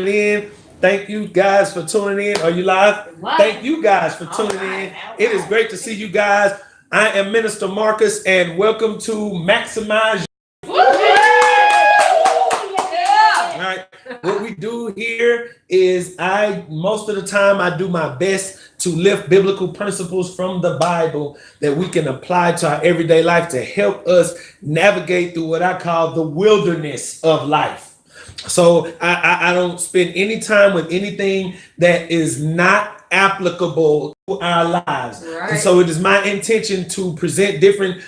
in. Thank you guys for tuning in. Are you live? Live. Thank you guys for All tuning right. in. All It is right. great to see you guys. I am Minister Marcus, and welcome to Maximize. Woo! All Yeah. right. What we do here is I most of the time I do my best to lift biblical principles from the Bible that we can apply to our everyday life to help us navigate through what I call the wilderness of life. So I don't spend any time with anything that is not applicable to our lives. And Right. so it is my intention to present different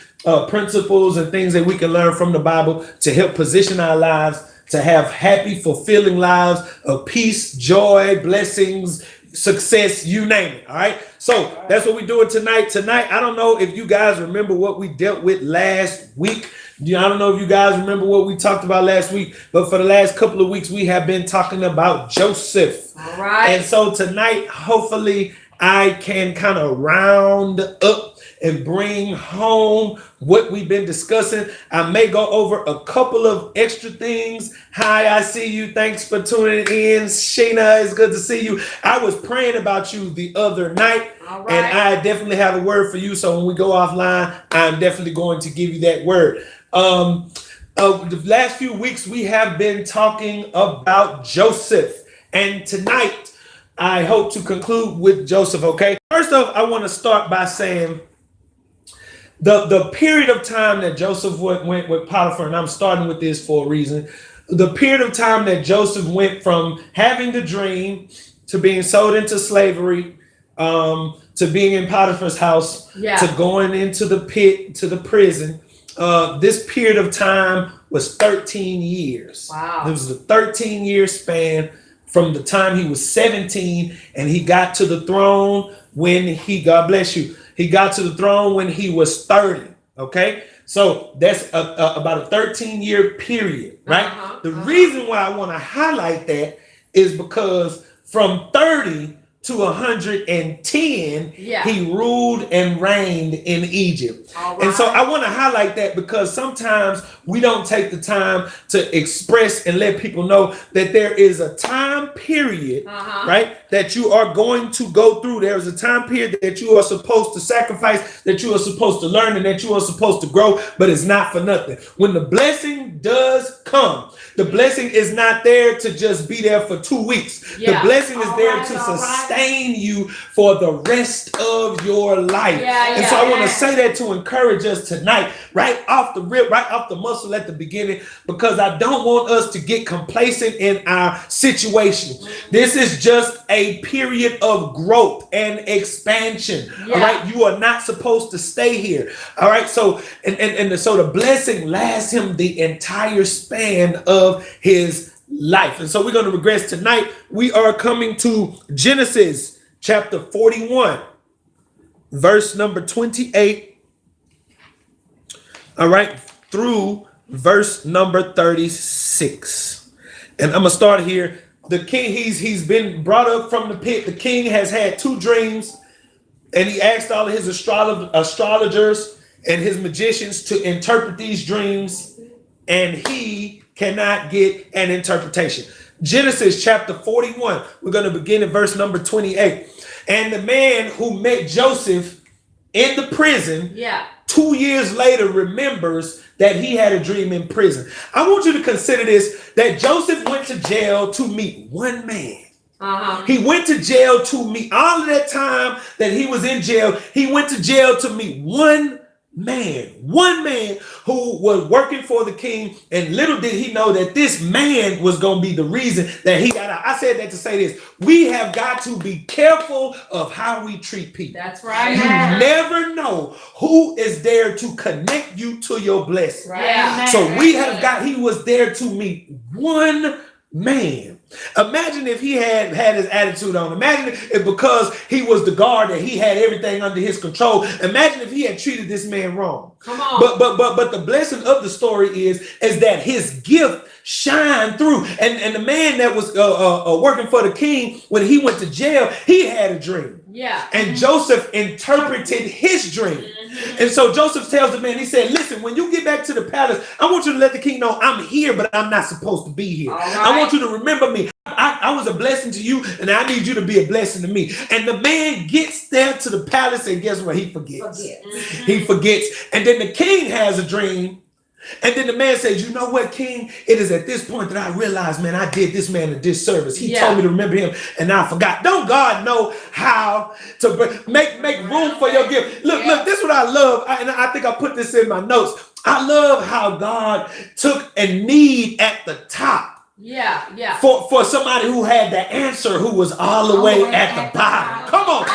principles and things that we can learn from the Bible to help position our lives to have happy, fulfilling lives of peace, joy, blessings, success, you name it. All right. So that's what we're doing tonight. Tonight, I don't know if you guys remember what we dealt with last week. I don't know if you guys remember what we talked about last week, but for the last couple of weeks, we have been talking about Joseph. All right. And so tonight, hopefully, I can kind of round up and bring home what we've been discussing. I may go over a couple of extra things. Hi, I see you. Thanks for tuning in. Sheena, it's good to see you. I was praying about you the other night, All and right. I definitely have a word for you. So when we go offline, I'm definitely going to give you that word. The last few weeks, we have been talking about Joseph. And tonight, I hope to conclude with Joseph, okay? First off, I want to start by saying the period of time that Joseph went with Potiphar, and I'm starting with this for a reason. The period of time that Joseph went from having the dream to being sold into slavery, to being in Potiphar's house, Yeah. to going into the pit, to the prison. This period of time was 13 years. Wow. It was a 13-year span from the time he was 17 and he got to the throne when God bless you, he got to the throne when he was 30. Okay. So that's about a 13-year period, right? The reason why I want to highlight that is because from 30 to 110, Yeah. he ruled and reigned in Egypt. All And so right. I want to highlight that because sometimes we don't take the time to express and let people know that there is a time period, right, that you are going to go through. There's a time period that you are supposed to sacrifice, that you are supposed to learn, and that you are supposed to grow, but it's not for nothing. When the blessing does come, the blessing is not there to just be there for 2 weeks. Yeah. The blessing is All there right, to all right. sustain you for the rest of your life. Yeah, And so yeah, I want to yeah. say that to encourage us tonight, right off the rip, right off the muscle at the beginning, because I don't want us to get complacent in our situation. This is just a period of growth and expansion. Yeah. All right. You are not supposed to stay here. All right. So so the blessing lasts him the entire span of his life. And so we're going to regress tonight. We are coming to Genesis chapter 41, verse number 28. All right, through verse number 36. And I'm gonna start here. The king, he's been brought up from the pit. The king has had 2 dreams, and he asked all of his astrologers and his magicians to interpret these dreams, and he cannot get an interpretation. Genesis chapter 41. We're going to begin at verse number 28. And the man who met Joseph in the prison, Yeah. 2 years later, remembers that he had a dream in prison. I want you to consider this, that Joseph went to jail to meet one man. He went to jail to meet, all of that time that he was in jail, he went to jail to meet one man who was working for the king. And little did he know that this man was going to be the reason that he got out. I said that to say this: we have got to be careful of how we treat people. That's right. You never know who is there to connect you to your blessing. Right. Yeah. So he was there to meet one man. Imagine if he had his attitude on. Imagine if because he was the guard that he had everything under his control. Imagine if he had treated this man wrong. Come on. But the blessing of the story is that his gift shine through. And the man that was working for the king, when he went to jail, he had a dream. Yeah. And Joseph interpreted his dream. And so Joseph tells the man, he said, listen, when you get back to the palace, I want you to let the king know I'm here, but I'm not supposed to be here. Right. I want you to remember me. I was a blessing to you, and I need you to be a blessing to me. And the man gets there to the palace, and guess what? He forgets. He forgets. And then the king has a dream. And then the man says, you know what, king? It is at this point that I realized, man, I did this man a disservice. He told me to remember him, and I forgot. Don't God know how to make room for your gift? Look, this is what I love. And I think I put this in my notes. I love how God took a need at the top. Yeah. For somebody who had the answer, who was all the way at the bottom. Come on.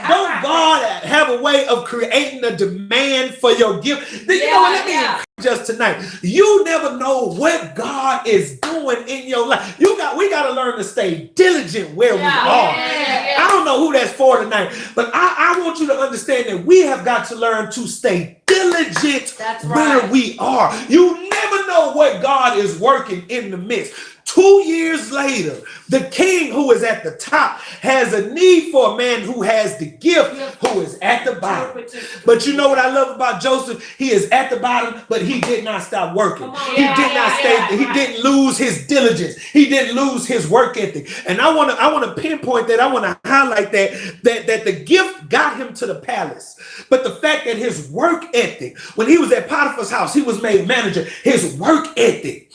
Don't God have a way of creating a demand for your gift? You know what? Let me encourage us tonight. You never know what God is doing in your life. We got to learn to stay diligent where we are. I don't know who that's for tonight, but I want you to understand that we have got to learn to stay diligent where we are. You never know what God is working in the midst. 2 years later, the king who is at the top has a need for a man who has the gift, who is at the bottom. But you know what I love about Joseph? He is at the bottom, but he did not stop working. He did not stay. He didn't lose his diligence. He didn't lose his work ethic. And I want to pinpoint that. I want to highlight that the gift got him to the palace. But the fact that his work ethic, when he was at Potiphar's house, he was made manager. His work ethic,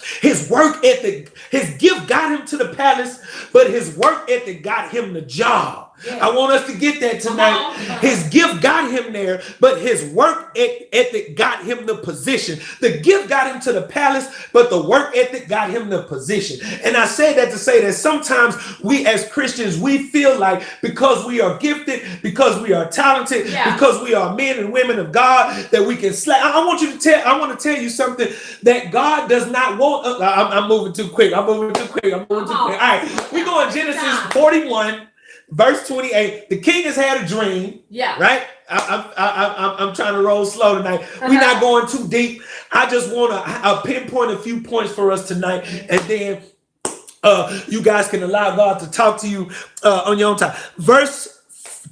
his gift got him to the palace, but his work ethic got him the job. I want us to get that tonight. His gift got him there, but his work ethic got him the position. The gift got him to the palace, but the work ethic got him the position. And I say that to say that sometimes we as Christians, we feel like because we are gifted, because we are talented, because we are men and women of God, that we can slay. I want to tell you something that God does not want. I'm moving too quick. I'm moving too quick. All right, we go in Genesis 41. Verse 28, the king has had a dream. Right? I'm trying to roll slow tonight. We're not going too deep. I just want to pinpoint a few points for us tonight. And then you guys can allow God to talk to you on your own time. Verse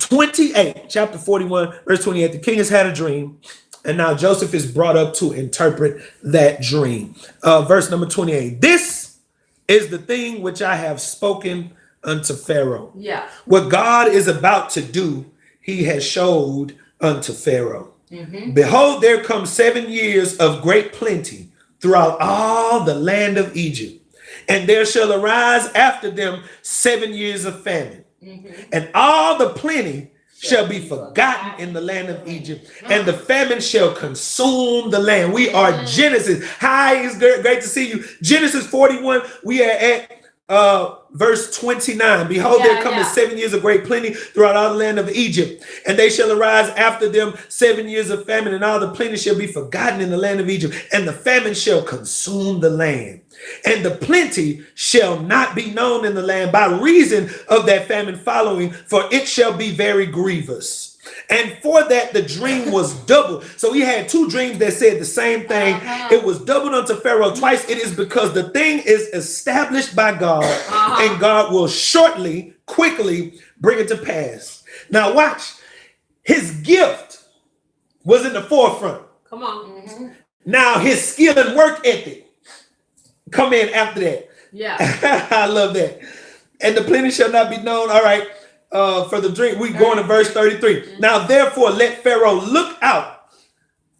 28, chapter 41, verse 28, the king has had a dream. And now Joseph is brought up to interpret that dream. Verse number 28, this is the thing which I have spoken unto Pharaoh. What God is about to do, he has showed unto Pharaoh. Behold, there come 7 years of great plenty throughout all the land of Egypt. And there shall arise after them 7 years of famine. And all the plenty shall be forgotten in the land of Egypt, and the famine shall consume the land. We are Genesis. Hi, it's great to see you. Genesis 41, we are at verse 29. Behold, there cometh 7 years of great plenty throughout all the land of Egypt, and they shall arise after them 7 years of famine, and all the plenty shall be forgotten in the land of Egypt, and the famine shall consume the land. And the plenty shall not be known in the land by reason of that famine following, for it shall be very grievous. And for that the dream was doubled. So he had two dreams that said the same thing. It was doubled unto Pharaoh twice. It is because the thing is established by God, and God will shortly, quickly bring it to pass. Now watch. His gift was in the forefront. Come on. Now his skill and work ethic come in after that. I love that. And the plenty shall not be known. All right. For the dream, we go into verse 33. Now, therefore, let Pharaoh look out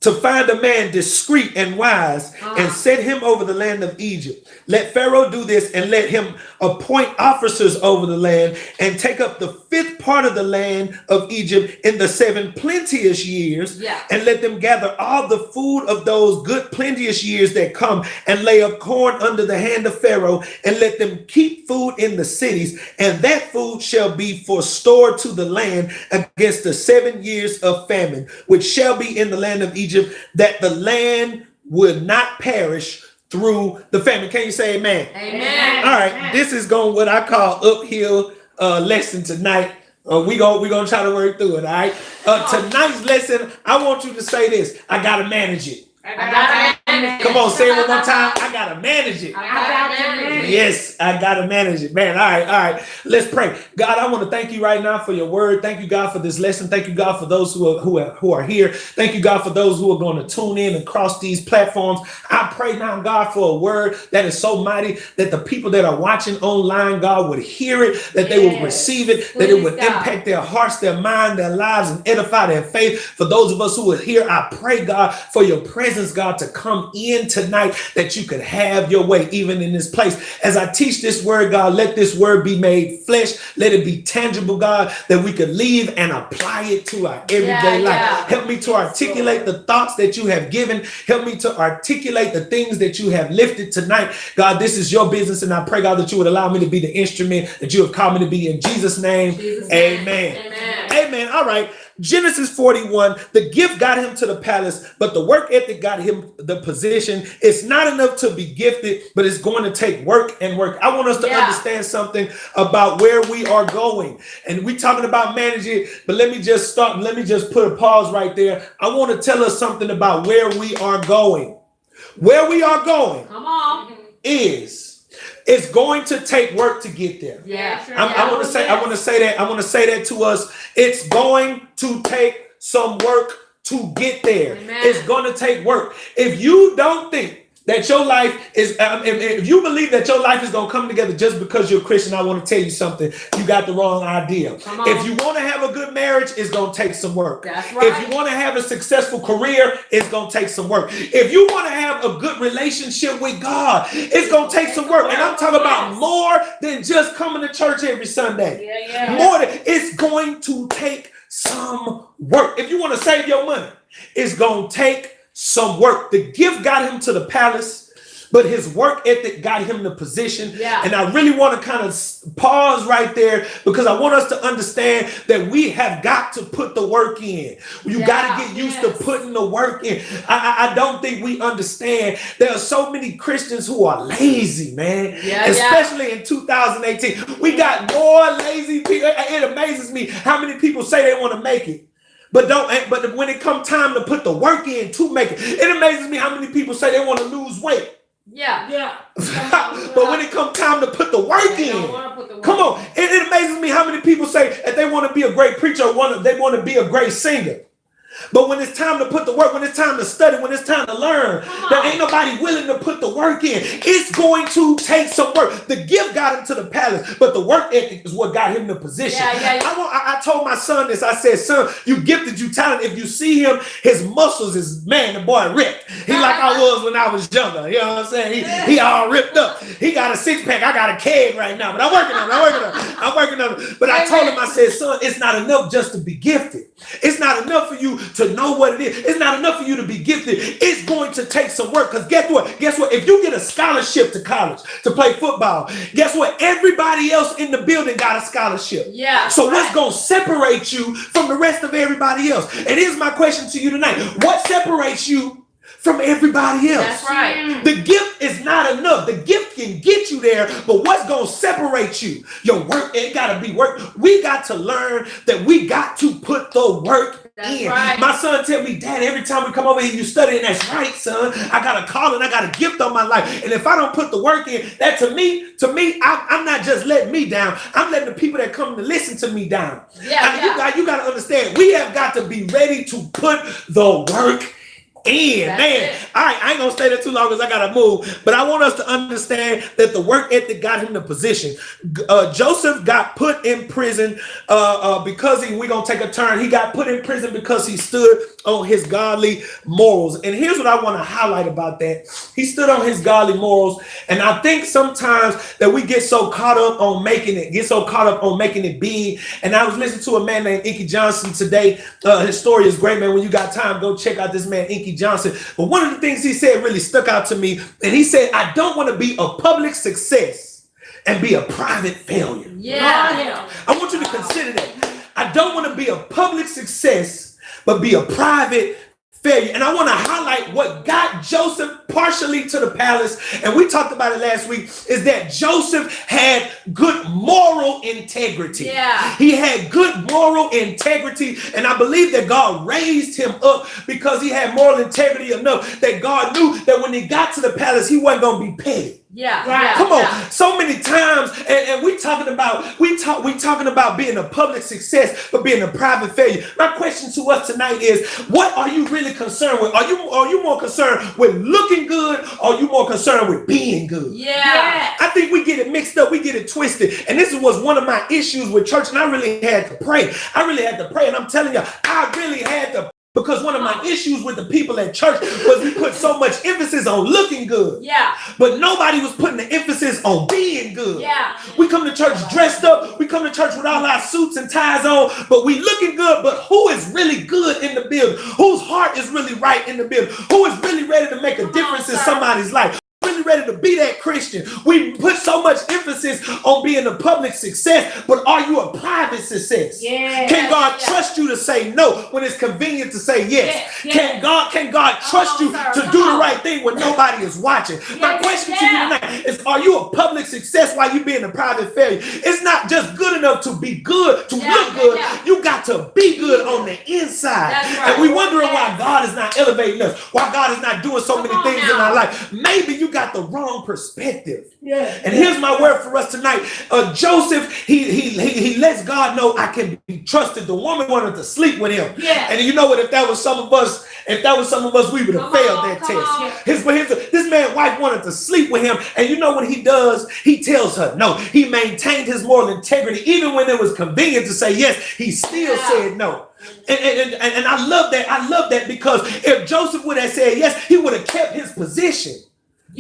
to find a man discreet and wise, and set him over the land of Egypt. Let Pharaoh do this, and let him appoint officers over the land, and take up the 5th part of the land of Egypt in the 7 plenteous years, and let them gather all the food of those good plenteous years that come, and lay up corn under the hand of Pharaoh, and let them keep food in the cities, and that food shall be for store to the land against the 7 years of famine, which shall be in the land of Egypt, that the land would not perish through the famine. Can you say amen? Amen. All right, this is going what I call uphill lesson tonight. We're gonna try to work through it. All right. Tonight's lesson, I want you to say this: I gotta manage it. I gotta manage it. Come on, say it one more time. I gotta manage it. I gotta manage it. Yes, I gotta manage it, man. All right. Let's pray. God, I want to thank you right now for your word. Thank you, God, for this lesson. Thank you, God, for those who are here. Thank you, God, for those who are going to tune in and cross these platforms. I pray now, God, for a word that is so mighty that the people that are watching online, God, would hear it, that they would receive it, that it would impact their hearts, their mind, their lives, and edify their faith. For those of us who are here, I pray, God, for your presence, God, to come in tonight, that you could have your way even in this place. As I teach this word, God, let this word be made flesh. Let it be tangible, God, that we could leave and apply it to our everyday life. Help me to articulate the thoughts that you have given. Help me to articulate the things that you have lifted tonight. God, this is your business, and I pray, God, that you would allow me to be the instrument that you have called me to be. In Jesus' name, amen. Amen. All right. Genesis 41, the gift got him to the palace, but the work ethic got him the position. It's not enough to be gifted, but it's going to take work and work. I want us to understand something about where we are going. And we're talking about managing, but let me just start. Let me just put a pause right there. I want to tell us something about where we are going. Where we are going is it's going to take work to get there. I want to say that to us. It's going to take some work to get there. It's going to take work. If you don't think that your life is, if you believe that your life is going to come together just because you're a Christian, I want to tell you something. You got the wrong idea. If you want to have a good marriage, it's going to take some work. That's right. If you want to have a successful career, it's going to take some work. If you want to have a good relationship with God, it's going to take some work. And I'm talking about more than just coming to church every Sunday. More than, it's going to take some work. If you want to save your money, it's going to take some work. The gift got him to the palace, but his work ethic got him the position. And I really want to kind of pause right there, because I want us to understand that we have got to put the work in. You got to get used to putting the work in. I don't think we understand. There are so many Christians who are lazy, man. Especially in 2018. We got more lazy people. It amazes me how many people say they want to make it, but when it comes time to put the work in to make it, it amazes me how many people say they want to lose weight. But when it comes time to put the work in, come on, it amazes me how many people say that they want to be a great preacher, they want to be a great singer. But when it's time to put the work, when it's time to study, when it's time to learn, there ain't nobody willing to put the work in. It's going to take some work. The gift got him to the palace, but the work ethic is what got him the position. I told my son this. I said, son, you gifted, you talented. If you see him, his muscles is, man, the boy ripped. He like I was when I was younger. You know what I'm saying? He all ripped up. He got a six-pack. I got a keg right now, but I'm working on it. But I told him, I said, son, it's not enough just to be gifted. It's not enough for you to know what it is. It's not enough for you to be gifted. It's going to take some work. Because guess what? If you get a scholarship to college to play football, guess what? Everybody else in the building got a scholarship. So what's going to separate you from the rest of everybody else? And here's my question to you tonight. What separates you from everybody else? That's right. The gift is not enough. The gift can get you there, but what's going to separate you? Your work, it got to be work. We got to learn that we got to put the work in. My son tell me, Dad, every time we come over here, you study, and that's right, son. I got a calling, I got a gift on my life. And if I don't put the work in, that to me, I'm not just letting me down. I'm letting the people that come to listen to me down. You got to understand, we have got to be ready to put the work in. All right, I ain't gonna stay there too long because I gotta move, but I want us to understand that the work ethic got him the position. Joseph got put in prison because we're gonna take a turn. He got put in prison because he stood on his godly morals. And here's what I want to highlight about that. He stood on his godly morals. And I think sometimes that we get so caught up on making it big. And I was listening to a man named Inky Johnson today. His story is great, man. When you got time, go check out this man, Inky Johnson. But one of the things he said really stuck out to me. And he said, I don't want to be a public success and be a private failure. I want you to consider that. I don't want to be a public success, but be a private failure. And I want to highlight what got Joseph partially to the palace, and we talked about it last week, is that Joseph had good moral integrity. Yeah. He had good moral integrity, and I believe that God raised him up because he had moral integrity enough that God knew that when he got to the palace, he wasn't going to be petty. Yeah. Right. Yeah. Come on, Yeah. so many times, and we talking about being a public success, but being a private failure. My question to us tonight is, what are you really concerned with? Are you more concerned with looking good, or are you more concerned with being good? Yeah. I think we get it mixed up, we get it twisted, and this was one of my issues with church, and I really had to pray. And I'm telling you, I really had to. Because one of my issues with the people at church was we put so much emphasis on looking good. Yeah. But nobody was putting the emphasis on being good. Yeah. We come to church dressed up. We come to church with all our suits and ties on, but we looking good. But who is really good in the building? Whose heart is really right in the building? Who is really ready to make a difference in somebody's life? Really ready to be that Christian? We put so much emphasis on being a public success, but are you a private success? Yeah. Can God trust you to say no when it's convenient to say yes? Yeah. Can God trust you sir. to Come do the on. right thing when nobody is watching? My Yeah, question yeah, to you yeah. tonight is, are you a public success while you being a private failure? It's not just good enough to be good, to Yeah, look yeah, good. yeah. You got to be good on the inside. That's right. And we wondering why Yes. God is not elevating us, why God is not doing so Come many on things in now. our life. Maybe you got the wrong perspective. Yeah. And here's my word for us tonight. Joseph, he lets God know I can be trusted. The woman wanted to sleep with him. Yeah. And you know what? If that was some of us, we would have Come failed on, that come on. test. This man's wife wanted to sleep with him. And you know what he does? He tells her no. He maintained his moral integrity. Even when it was convenient to say yes, he still said no. And I love that. I love that, because if Joseph would have said yes, he would have kept his position.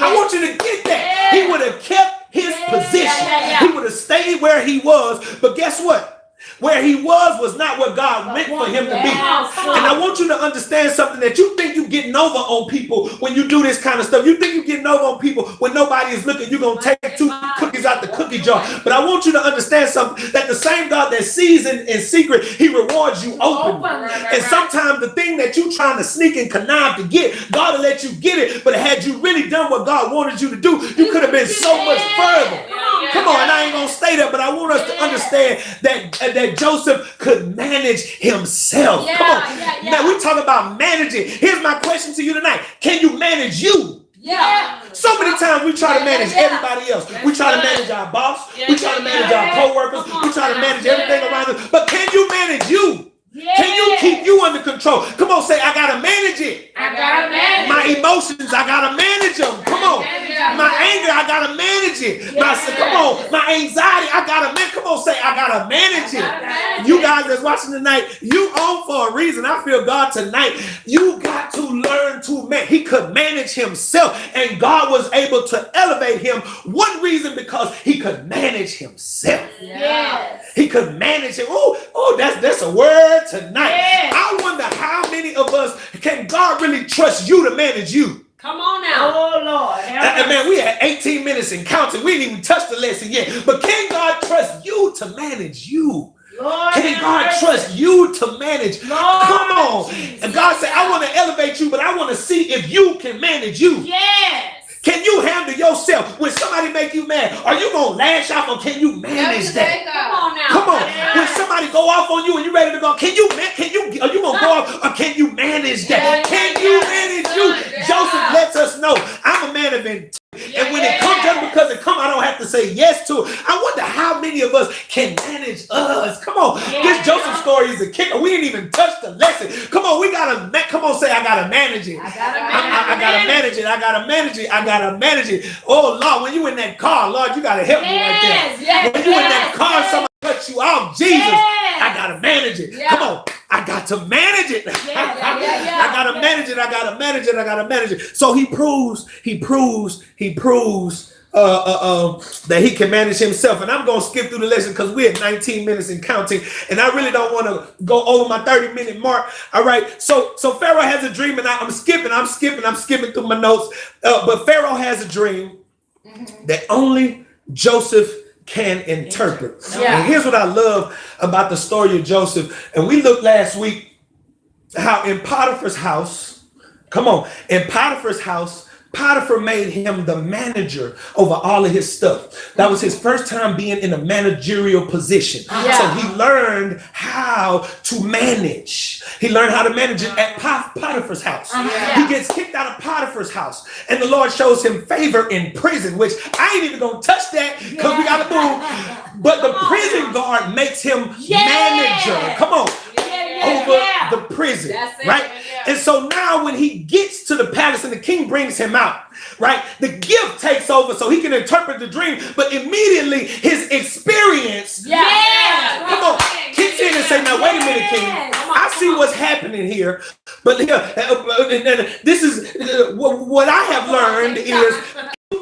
I Yes. want you to get that. He would have kept his position. Yeah. He would have stayed where he was. But guess what? Where he was not what God meant for him to be. Yeah, come on. And I want you to understand something, that you think you're getting over on people when you do this kind of stuff. You think you're getting over on people when nobody is looking. You're going to take 2 cookies out the cookie jar. But I want you to understand something, that the same God that sees in secret, he rewards you openly. And sometimes the thing that you trying to sneak and connive to get, God will let you get it. But had you really done what God wanted you to do, you could have been so much further. Come on, and I ain't going to stay there, but I want us to understand that Joseph could manage himself. Yeah, Come on. yeah. Man, we talk about managing. Here's my question to you tonight. Can you manage you? Yeah. So many times we try to Yeah, manage yeah. everybody else. We try to manage our boss. Yeah, We try to yeah, manage yeah. our co-workers. Come on We try to now. manage everything Yeah. around us. But can you manage you? Yeah. Can you keep you under control? Come on, say, I got to manage it. I gotta manage. My emotions, I got to manage them. Come on. My anger, I got to manage it. Come on. My anxiety, I got to manage. Come on, say, I got to manage it. You guys that's watching tonight, you on for a reason. I feel God tonight. You got to learn to manage. He could manage himself, and God was able to elevate him. One reason, because he could manage himself. Yes. He could manage it. Oh, that's a word tonight. Yes. I wonder how many of us, can God really trust you to manage you? Come on now. Oh Lord. And man, we had 18 minutes in counting. We didn't even touch the lesson yet. But can God trust you to manage you? Lord, Can God trust you to manage? Lord, Come on. Jesus. And God said, I want to elevate you, but I want to see if you can manage you. Yes. Can you handle yourself? When somebody make you mad, are you going to lash out, or can you manage that? Come on now. Come on. Yeah. When somebody go off on you and you ready to go, are you going to go off, or can you manage that? Yeah, Can yeah, you yeah. manage you? Yeah. Joseph lets us know, I'm a man of integrity. And when it comes, just because it comes, I don't have to say yes to it. I wonder how many of us can manage us. Come on. Yeah. This Joseph story is a kicker. We didn't even touch the lesson. Come on, come on, say, I got to manage it. I gotta I gotta manage it. I gotta manage it. I gotta manage it. Oh Lord, when you in that car, Lord, you gotta help me right there. Yes. When you in that car, somebody cut you off, Jesus, Yes. I gotta manage it. Yeah. Come on, I got to manage it. Yeah. I gotta manage it. I gotta manage it. I gotta manage it. So he proves that he can manage himself. And I'm gonna skip through the lesson because we're at 19 minutes and counting, and I really don't want to go over my 30-minute mark. All right. So Pharaoh has a dream, and I'm skipping through my notes. But Pharaoh has a dream that only Joseph can interpret. Yeah. And here's what I love about the story of Joseph. And we looked last week how in Potiphar's house, Come on. In Potiphar's house, Potiphar made him the manager over all of his stuff. That was his first time being in a managerial position. Yeah. So he learned how to manage. He learned how to manage it at Potiphar's house. Yeah. He gets kicked out of Potiphar's house, and the Lord shows him favor in prison, which I ain't even gonna touch that because we gotta move. But the prison guard makes him manager. Come on. Over the prison, That's it. right? Yeah. And so now when he gets to the palace and the king brings him out, right? The gift takes over so he can interpret the dream, but immediately his experience, come on, kicks in and say, now wait a minute, king, I see what's happening here, but here, this is what I have learned is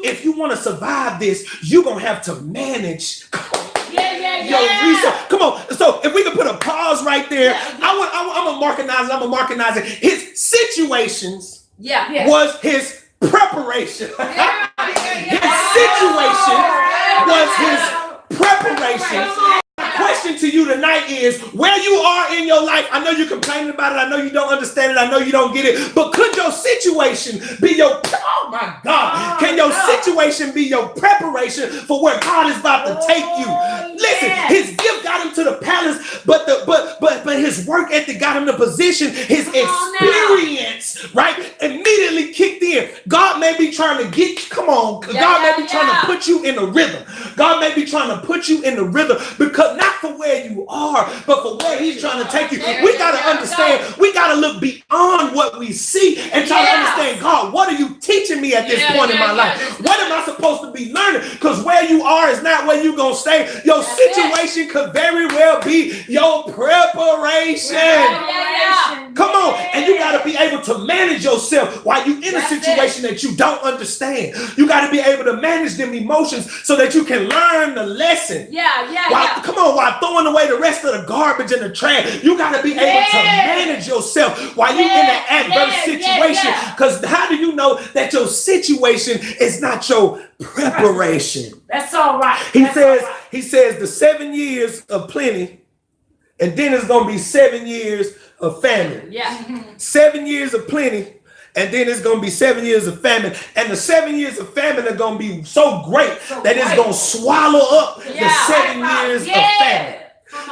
if you want to survive this, you're going to have to manage your research. Come on. So if we can put a pause right there, I'm a marketizing. His situations was his preparation. His situation was his preparation. Question to you tonight is where you are in your life. I know you're complaining about it. I know you don't understand it. I know you don't get it. But could your situation be your, oh my God, can your situation be your preparation for where God is about to take you? Listen, his gift got him to the palace, but his work ethic got him the position. His experience, right, immediately kicked in. God may be trying to get, come on, God may be trying to put you in a rhythm. God may be trying to put you in the rhythm because not for where you are, but for where he's trying to take you. We got to understand, we got to look beyond what we see and try to understand, God, what are you teaching me at this point in my life? What am I supposed to be learning? Because where you are is not where you're going to stay. Your situation could very well be your preparation. Come on. And you got to be able to manage yourself while you're in a situation that you don't understand. You got to be able to manage them emotions so that you can learn the lesson. Come on, while throwing away the rest of the garbage in the trash, you got to be able to manage yourself while you're in an adverse situation. Because how do you know that your situation is not your preparation? That's all right. He says the 7 years of plenty, and then it's going to be 7 years of famine. 7 years of plenty, and then it's going to be 7 years of famine. And the 7 years of famine are going to be so great that it's going to swallow up the 7 years of famine.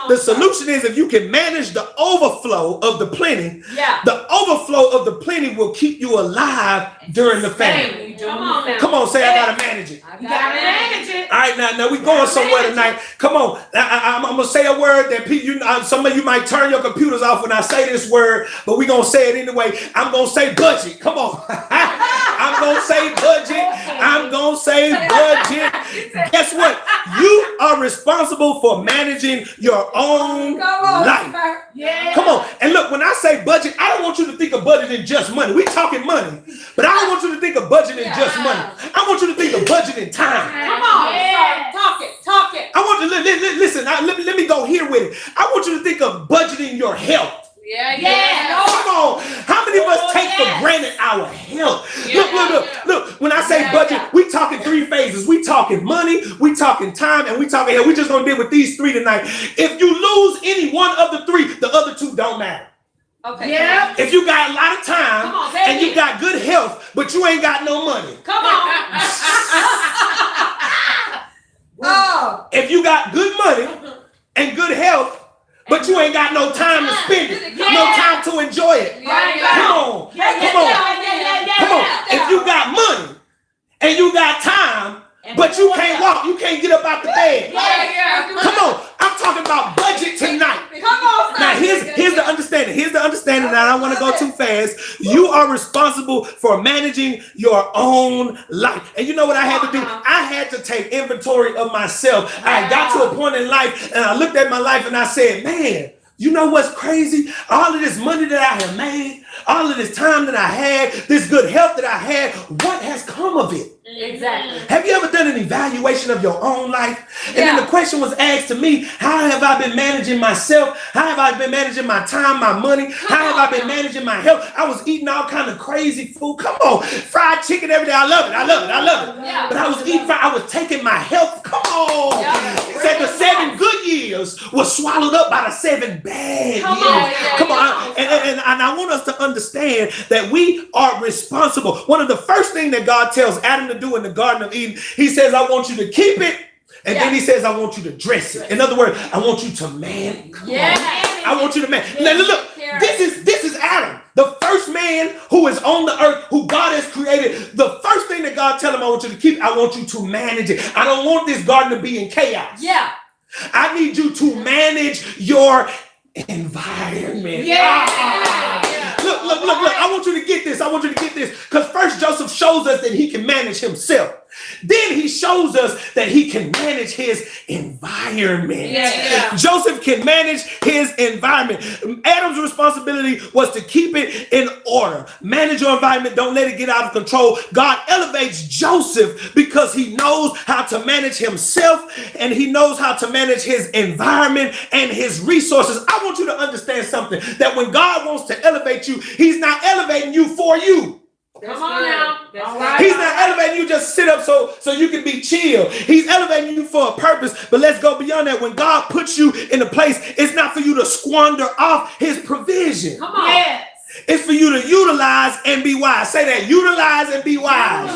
The solution is if you can manage the overflow of the plenty, the overflow of the plenty will keep you alive during the famine. Come on, say I got to manage it. You got to manage it. All right, now we going somewhere tonight. Come on, I'm going to say a word that some of you might turn your computers off when I say this word, but we're going to say it anyway. I'm going to say budget. Come on. I'm going to say budget. I'm going to say budget. Guess what? You are responsible for managing your own life. Come on. And look, when I say budget, I don't want you to think of budget in just money. We're talking money, but I don't want you to think of budget in just money. I want you to think of budget in time. Come on. Talk it. I want to listen. Let me go here with it. I want you to think of budgeting your health. Come on. How many of us take for granted our health? Look. When I say budget, we talking three phases. We talking money, we talking time, and we talking health. We just gonna deal with these three tonight. If you lose any one of the three, the other two don't matter. Okay. If you got a lot of time and you got good health, but you ain't got no money. Come on. If you got good money and good health, but you ain't got no time to spend it, no time to enjoy it. Come on. If you got money and you got time, but you can't walk, you can't get up out the bed. Come on. I'm talking about budget tonight. Now here's the understanding. Here's the understanding. Now I don't want to go too fast. You are responsible for managing your own life. And you know what I had to do? I had to take inventory of myself. I got to a point in life and I looked at my life and I said, man, you know what's crazy? All of this money that I have made, all of this time that I had, this good health that I had, what has come of it? Exactly. Have you ever done an evaluation of your own life? And then the question was asked to me, how have I been managing myself? How have I been managing my time, my money? How have I been managing my health? I was eating all kind of crazy food. Come on, fried chicken every day. I love it. But I was eating I was taking my health. Come on. It said the 7 good years years was swallowed up by the 7 bad years. Come on. Come on. And I want us to understand that we are responsible. One of the first things that God tells Adam to do in the Garden of Eden, he says, I want you to keep it. And then he says, I want you to dress it. In other words, I want you to man. I want you to man. Look, this is Adam, the first man who is on the earth, who God has created. The first thing that God tells him, I want you to keep, I want you to manage it. I don't want this garden to be in chaos. Yeah. I need you to manage your environment. Look. I want you to get this. Because first Joseph shows us that he can manage himself. Then he shows us that he can manage his environment. Joseph can manage his environment. Adam's responsibility was to keep it in order. Manage your environment. Don't let it get out of control. God elevates Joseph because he knows how to manage himself and he knows how to manage his environment and his resources. I want you to understand something, that when God wants to elevate you, he's not elevating you for you. Come on now. He's not elevating you just sit up so you can be chill. He's elevating you for a purpose. But let's go beyond that. When God puts you in a place, it's not for you to squander off his provision. Come on. It's for you to utilize and be wise. Say that. Utilize and be wise.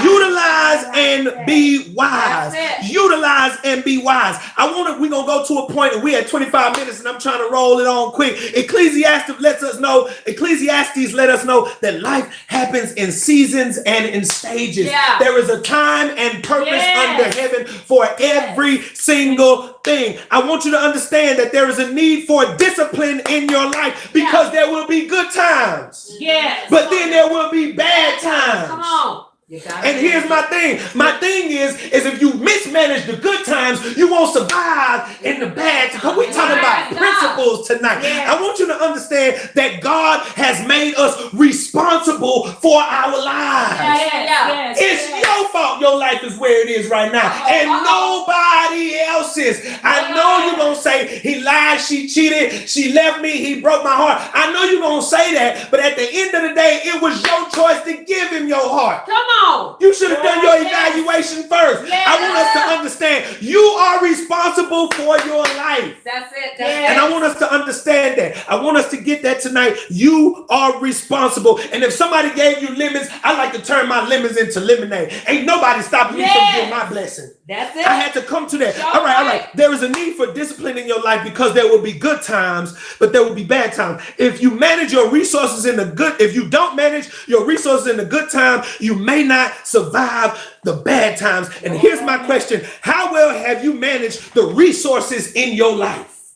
Utilize and be wise. Utilize and be wise. We're going to go to a point, and we had 25 minutes, and I'm trying to roll it on quick. Ecclesiastes let us know that life happens in seasons and in stages. There is a time and purpose under heaven for every single thing. I want you to understand that there is a need for discipline in your life, because there will be good times. But then there will be bad times. Come on. And here's my thing. My thing is if you mismanage the good times, you won't survive in the bad times. We're talking about principles tonight. I want you to understand that God has made us responsible for our lives. It's your fault your life is where it is right now, and nobody else's. I know you're going to say, he lied, she cheated, she left me, he broke my heart. I know you're going to say that, but at the end of the day, it was your choice to give him your heart. Come on. You should have done your evaluation first. I want us to understand you are responsible for your life. That's it. And I want us to understand that. I want us to get that tonight. You are responsible. And if somebody gave you lemons, I like to turn my lemons into lemonade. Ain't nobody stopping me from getting my blessing. That's it. I had to come to that. All right. There is a need for discipline in your life, because there will be good times, but there will be bad times. If you manage your resources if you don't manage your resources in the good time, you may not survive the bad times. And here's my question. How well have you managed the resources in your life?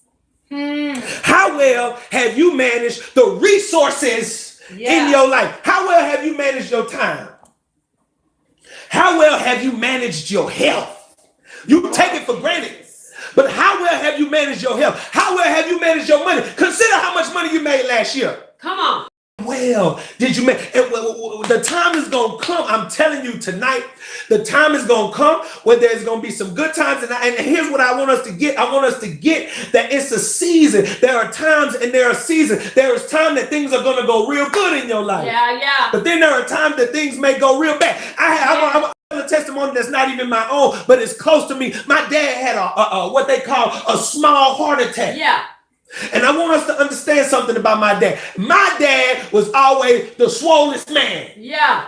How well have you managed the resources in your life? How well have you managed your time? How well have you managed your health? You take it for granted. But how well have you managed your health? How well have you managed your money? Consider how much money you made last year. Come on. Well, did you make? The time is going to come. I'm telling you tonight, the time is going to come where there's going to be some good times. And here's what I want us to get. I want us to get that it's a season. There are times and there are seasons. There is time that things are going to go real good in your life. But then there are times that things may go real bad. I'm a testimony that's not even my own, but it's close to me. My dad had a what they call a small heart attack. And I want us to understand something about my dad. My dad was always the swollest man.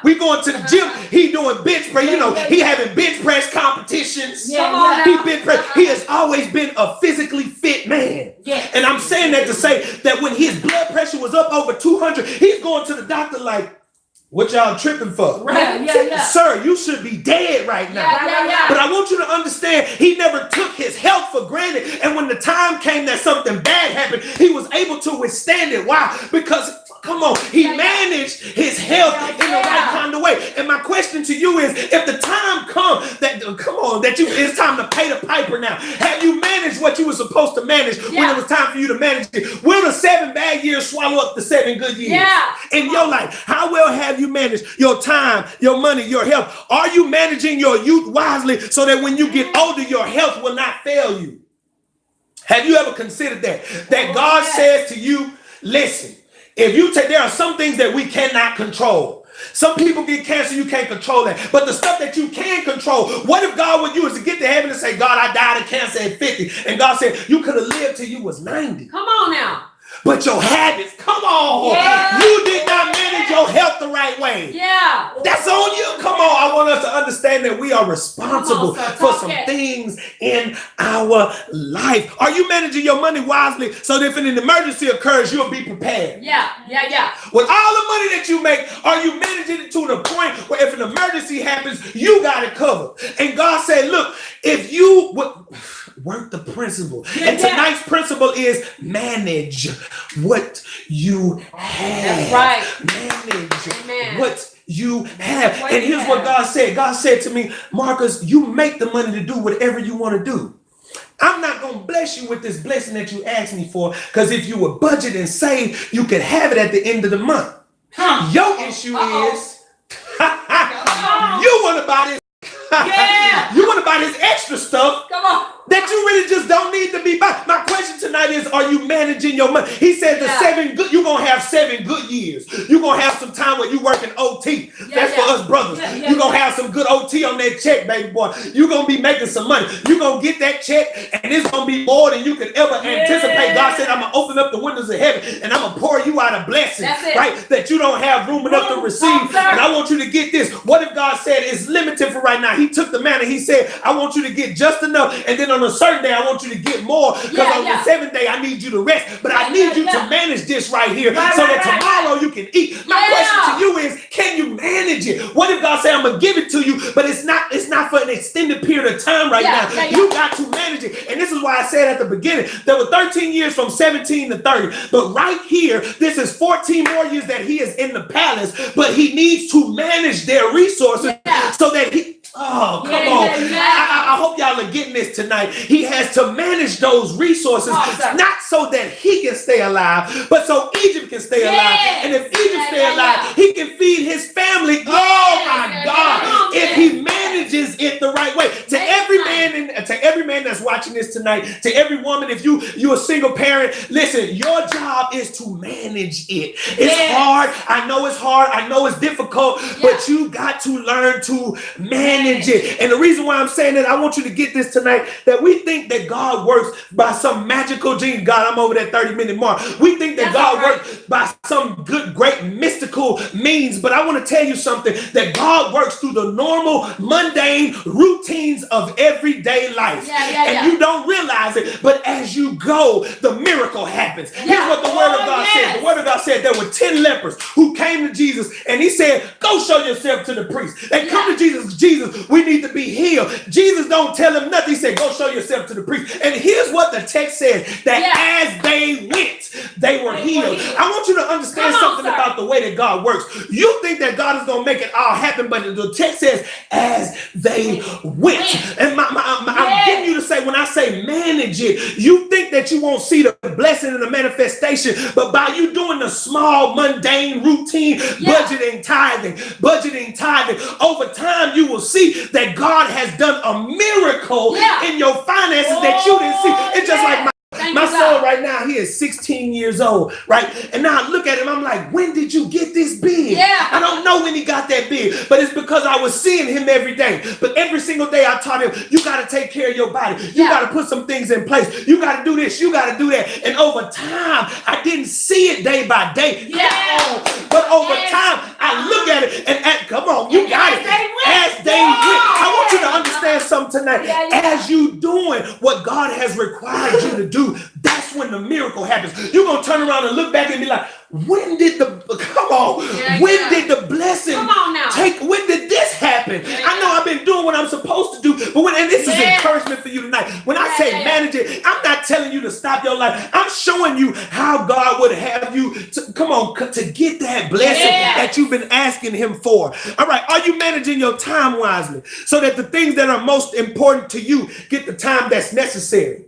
We going to the gym. He doing bench press. He having bench press competitions. He has always been a physically fit man. And I'm saying that to say that when his blood pressure was up over 200, he's going to the doctor like, what y'all tripping for? Sir, you should be dead right now. But I want you to understand, he never took his health for granted. And when the time came that something bad happened, he was able to withstand it. Why? Because, come on, he managed his health in the right kind of way. And my question to you is, if the time comes that, it's time to pay the piper now, have you managed what you were supposed to manage when it was time for you to manage it? Will the 7 bad years swallow up the 7 good years in your life? How well have you managed your time, your money, your health? Are you managing your youth wisely so that when you get older, your health will not fail you? Have you ever considered that? That God says to you, listen, there are some things that we cannot control. Some people get cancer, you can't control that. But the stuff that you can control, what if God would you is to get to heaven and say, God, I died of cancer at 50. And God said, you could have lived till you was 90. Come on now. But your habits, come on. Yeah. You did not manage your health the right way. Yeah. That's on you. Come on. I want us to understand that we are responsible sir. for Talk some it. things in our life. Are you managing your money wisely so that if an emergency occurs, you'll be prepared? Yeah. With all the money that you make, are you managing it to the point where if an emergency happens, you got it covered? And God said, look, if you would work the principle. And tonight's principle is manage what you have. That's right. Manage Amen. what you have. And here's what God said. God said to me, Marcus, you make the money to do whatever you want to do. I'm not going to bless you with this blessing that you asked me for, because if you would budget and save, you could have it at the end of the month. Your issue is you want to buy this. You want to buy this extra stuff. Come on. That you really just don't need to be buying. My question tonight is, are you managing your money? He said you're going to have 7 good years. You're going to have some time where you working OT. That's for us brothers. You're going to have some good OT on that check, baby boy. You're going to be making some money. You're going to get that check, and it's going to be more than you could ever anticipate. God said, I'm going to open up the windows of heaven, and I'm going to pour you out a blessing, right? That you don't have room enough to receive. And I want you to get this. What if God said it's limited for right now? He took the manna. He said, I want you to get just enough, and then on a certain day, I want you to get more, because on the 7th day, I need you to rest. But I need you to manage this right here so that tomorrow you can eat. My question to you is, can you manage it? What if God said, I'm going to give it to you, but it's not for an extended period of time right now. You got to manage it. And this is why I said at the beginning, there were 13 years from 17 to 30. But right here, this is 14 more years that he is in the palace, but he needs to manage their resources so that he... Oh, come on. I hope y'all are getting this tonight. He has to manage those resources, not so that he can stay alive, but so Egypt can stay alive. And if Egypt stay alive, he can feed his family. Oh my God. If he manages it the right way. To every man that's watching this tonight, to every woman, if you're a single parent, listen, your job is to manage it. It's hard. I know it's hard. I know it's difficult, but you got to learn to manage it. And the reason why I'm saying that, I want you to get this tonight, that we think that God works by some magical gene. God, I'm over that 30-minute mark. We think that God works by some good, great, mystical means. But I want to tell you something, that God works through the normal, mundane routines of everyday life. And you don't realize it, but as you go, the miracle happens. Here's what the word of God said. The word of God said there were 10 lepers who came to Jesus, and he said, go show yourself to the priest. They come to Jesus. Jesus, we need to be healed. Jesus don't tell them nothing. He said, go show yourself to the priest. And here's what the text says, that as they went, they were healed. I want you to understand something about the way that God works. You think that God is going to make it all happen, but the text says, as they went. And I'm getting you to say, when I say manage it, you think that you won't see the blessing and the manifestation, but by you doing the small, mundane routine, budgeting, tithing, over time, you will see that God has done a miracle in your finances that you didn't see. It's just like my son right now, he is 16 years old, right? And now I look at him, I'm like, when did you get this big? I don't know when he got that big, but it's because I was seeing him every day. But every single day I taught him, you got to take care of your body. You got to put some things in place. You got to do this. You got to do that. And over time, I didn't see it day by day. But over time, I look at it and come on, you got it. As they went. I want you to understand something tonight. As you doing what God has required you to do, that's when the miracle happens. You're going to turn around and look back and be like, when did the blessing when did this happen? I know I've been doing what I'm supposed to do, but and this is encouragement for you tonight. When I say manage it, I'm not telling you to stop your life. I'm showing you how God would have you to get that blessing that you've been asking him for. All right, are you managing your time wisely so that the things that are most important to you get the time that's necessary?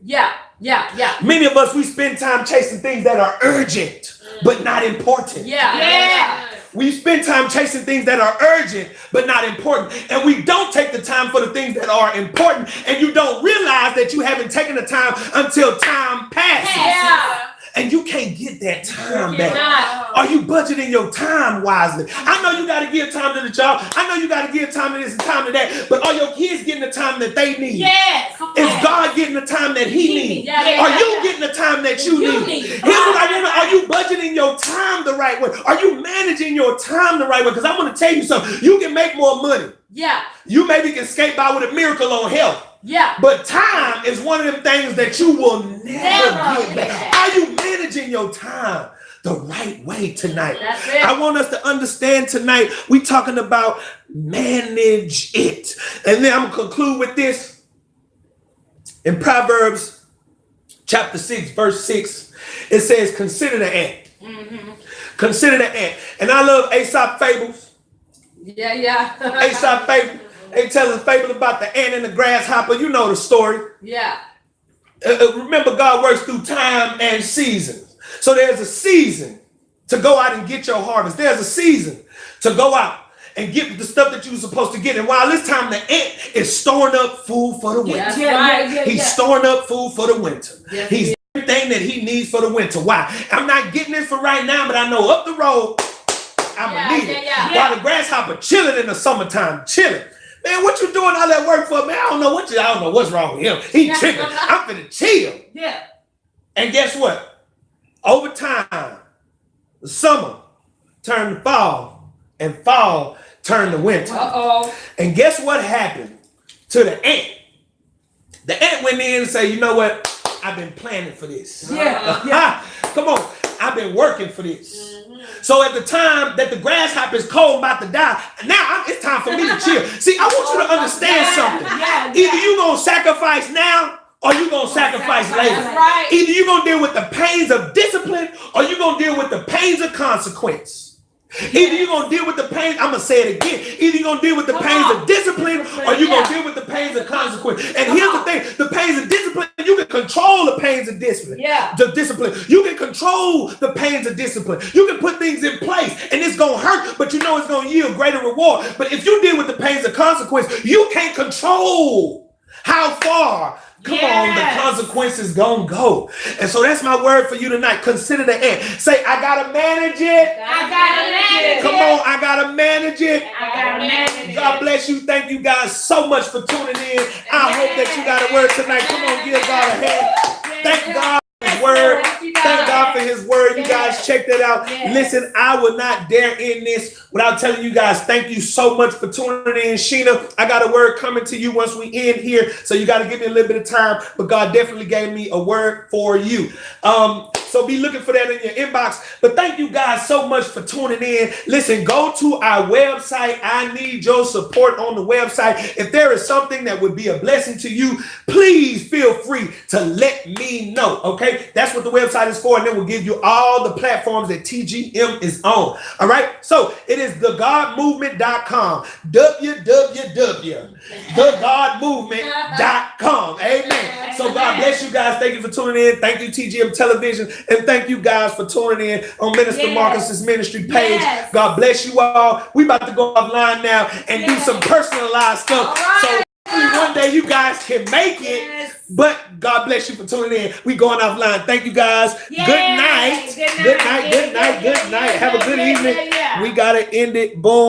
Many of us, we spend time chasing things that are urgent but not important. We spend time chasing things that are urgent but not important, and we don't take the time for the things that are important, and you don't realize that you haven't taken the time until time passes. and you can't get that time You're back. not. Are you budgeting your time wisely? I know you got to give time to the job. I know you got to give time to this and time to that. But are your kids getting the time that they need? Yes. Is God getting the time that He needs? Yeah, Are you getting the time that you need? Here's what I want to, are you budgeting your time the right way? Are you managing your time the right way? Because I'm going to tell you something. You can make more money. Yeah. You maybe can skate by with a miracle on health. Yeah. But time is one of them things that you will never get back. Are you managing your time the right way tonight? That's it. I want us to understand tonight, we talking about manage it. And then I'm going to conclude with this. In Proverbs chapter 6, verse 6, it says, consider the ant. Mm-hmm. Consider the ant. And I love Aesop fables. Yeah. Aesop fable. They tell a fable about the ant and the grasshopper. You know the story. Yeah. Remember, God works through time and seasons. So there's a season to go out and get your harvest. There's a season to go out and get the stuff that you're supposed to get. And while this time the ant is storing up food for the winter. That's right. He's storing up food for the winter. Yes, He's everything that he needs for the winter. Why? I'm not getting it for right now, but I know up the road, I'm going to need it. While the grasshopper chilling in the summertime, chilling. Man, what you doing all that work for? Man, I don't know what's wrong with him. He tripping. I'm finna chill. Yeah. And guess what? Over time, the summer turned to fall, and fall turned to winter. Uh-oh. And guess what happened to the ant? The ant went in and said, you know what? I've been planning for this. Yeah. Come on. I've been working for this. So at the time that the grasshopper is cold about to die, now it's time for me to chill. See, I want you to understand something. Either you're going to sacrifice now or you're going to sacrifice later. That's right. Either you're going to deal with the pains of discipline or you're going to deal with the pains of consequence. Either you're going to deal with the pain, I'm going to say it again. Either you're going to deal with the pains of discipline or you're going to deal with the pains of consequence. And here's the thing, the pains of discipline, you can control the pains of discipline. Yeah. The discipline. You can control the pains of discipline. You can put things in place and it's going to hurt, but you know it's going to yield greater reward. But if you deal with the pains of consequence, you can't control how far Come on, the consequences gonna go. And so that's my word for you tonight. Consider the ant. Say, I gotta manage it. I gotta manage it. Come on, I gotta manage it. I gotta manage it. God bless you. Thank you guys so much for tuning in. I hope that you got a word tonight. Come on, give God a hand. Thank God for his word. Thank God for his word. You guys check that out. Listen, I will not dare end this without telling you guys thank you so much for tuning in. Sheena, I got a word coming to you once we end here. So you got to give me a little bit of time. But God definitely gave me a word for you. So be looking for that in your inbox. But thank you guys so much for tuning in. Listen, go to our website. I need your support on the website. If there is something that would be a blessing to you, please feel free to let me know. Okay, that's what the website is for. And then we'll give you all the platforms that TGM is on. All right. So it is thegodmovement.com. www.thegodmovement.com. Amen. So God bless you guys. Thank you for tuning in. Thank you, TGM Television. And thank you guys for tuning in on Minister Marcus's ministry page. God bless you all. We about to go offline now and do some personalized stuff. So one day you guys can make it. But God bless you for tuning in. We going offline. Thank you guys. Good night. Good night. Good night. Good night. Have a good evening. We got to end it. Boom.